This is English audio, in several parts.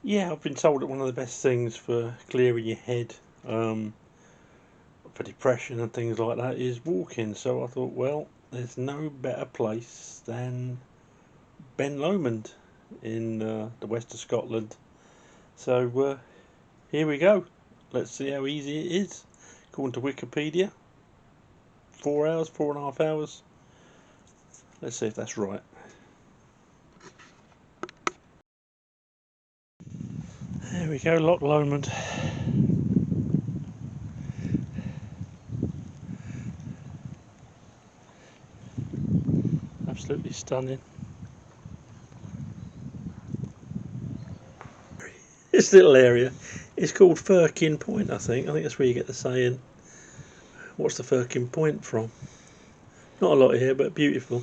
Yeah, I've been told that one of the best things for clearing your head, for depression and things like that, is walking. So I thought, well, there's no better place than Ben Lomond in the west of Scotland. So here we go. Let's see how easy it is. According to Wikipedia, 4 hours, 4.5 hours. Let's see if that's right. There we go, Loch Lomond. Absolutely stunning. This little area is called Firkin Point, I think. I think that's where you get the saying, what's the Firkin Point from? Not a lot here, but beautiful.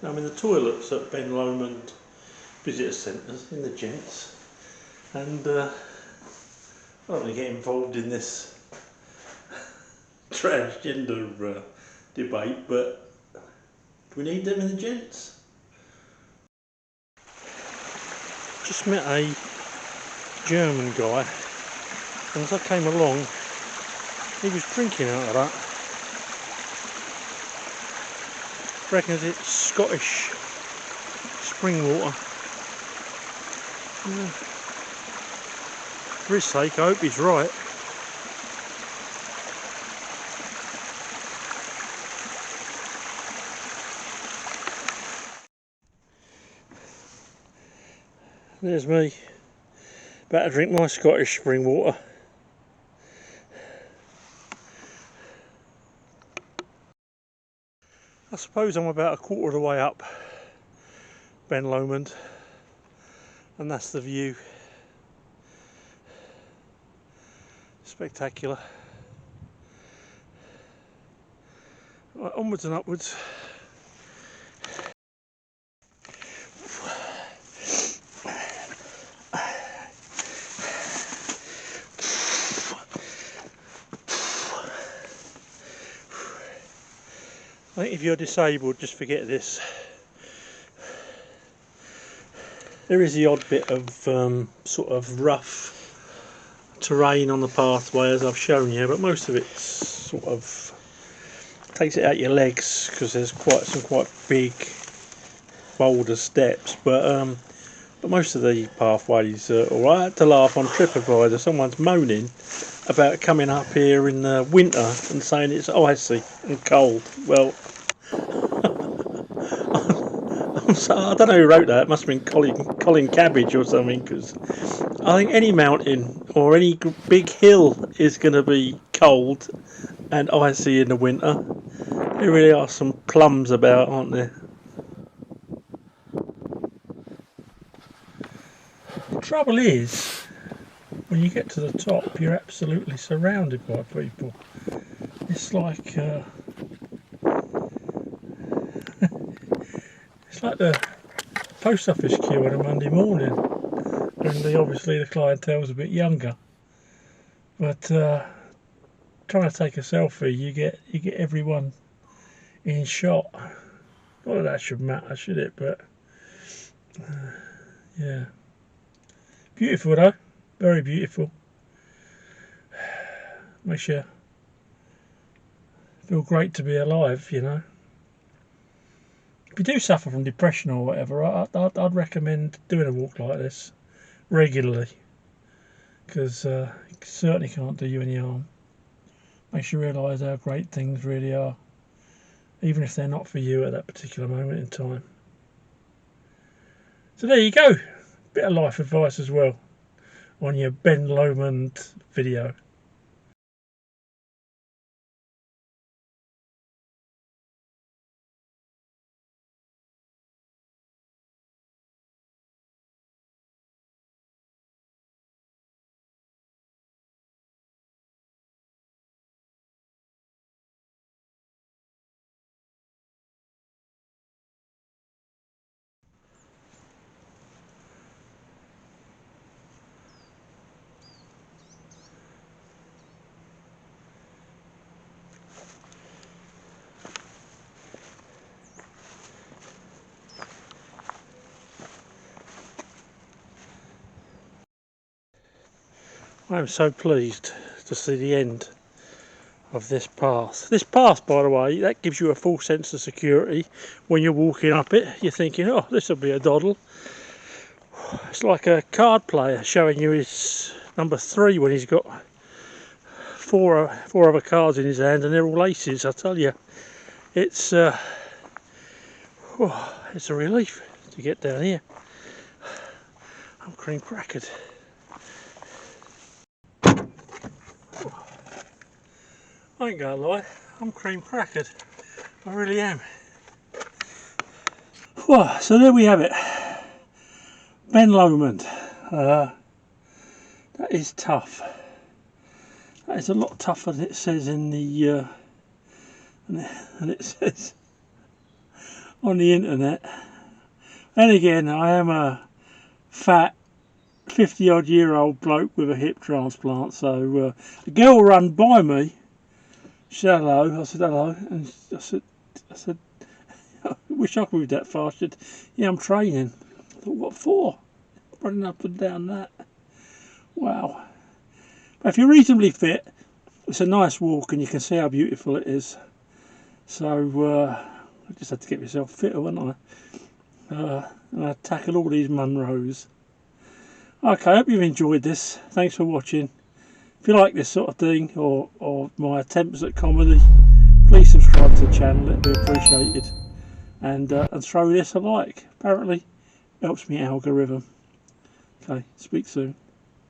I'm in the toilets at Ben Lomond Visitor Centres in the gents, and I don't want to get involved in this transgender debate, but do we need them in the gents? Just met a German guy, and as I came along, he was drinking out of that. Reckons it's Scottish spring water. Yeah. For his sake, I hope he's right. There's me, about to drink my Scottish spring water. I suppose I'm about a quarter of the way up Ben Lomond, and that's the view. Spectacular. Right, onwards and upwards. I think if you're disabled, just forget this. There is the odd bit of sort of rough terrain on the pathway, as I've shown you, but most of it's sort of takes it out your legs because there's some quite big boulder steps. But most of the pathways are alright. I had to laugh on TripAdvisor. Someone's moaning about coming up here in the winter and saying it's icy and cold. Well, I don't know who wrote that. It must have been Colin Cabbage or something, because I think any mountain or any big hill is going to be cold and icy in the winter. There really are some plums about, aren't there? The trouble is, when you get to the top, you're absolutely surrounded by people. It's like it's like the post office queue on a Monday morning. Only obviously the clientele's a bit younger. But trying to take a selfie, you get everyone in shot. Not that that should matter, should it? But yeah, beautiful though, very beautiful. Makes you feel great to be alive, you know. If you do suffer from depression or whatever, I'd recommend doing a walk like this regularly, because it certainly can't do you any harm. Makes you realise how great things really are, even if they're not for you at that particular moment in time. So there you go, bit of life advice as well on your Ben Lomond video. I'm so pleased to see the end of this path. This path, by the way, that gives you a full sense of security when you're walking up it. You're thinking, oh, this will be a doddle. It's like a card player showing you his number 3 when he's got four other cards in his hand and they're all aces. I tell you, it's a relief to get down here. I'm cream crackered. I ain't gonna lie, I'm cream crackered. I really am. Well, so there we have it. Ben Lomond. That is tough. That is a lot tougher than it says in the and it says on the internet. And again, I am a fat 50-odd-year-old bloke with a hip transplant. So a girl ran by me. She said hello. I said hello, and I said, I wish I could move that fast. She said, yeah, I'm training. I thought, what for? Running up and down that. Wow. But if you're reasonably fit, it's a nice walk and you can see how beautiful it is. So I just had to get myself fitter, wouldn't I? And I tackled all these Munros. Okay, I hope you've enjoyed this. Thanks for watching. If you like this sort of thing, or my attempts at comedy, please subscribe to the channel, it'd be appreciated. And throw this a like. Apparently helps me algorithm. Okay, speak soon.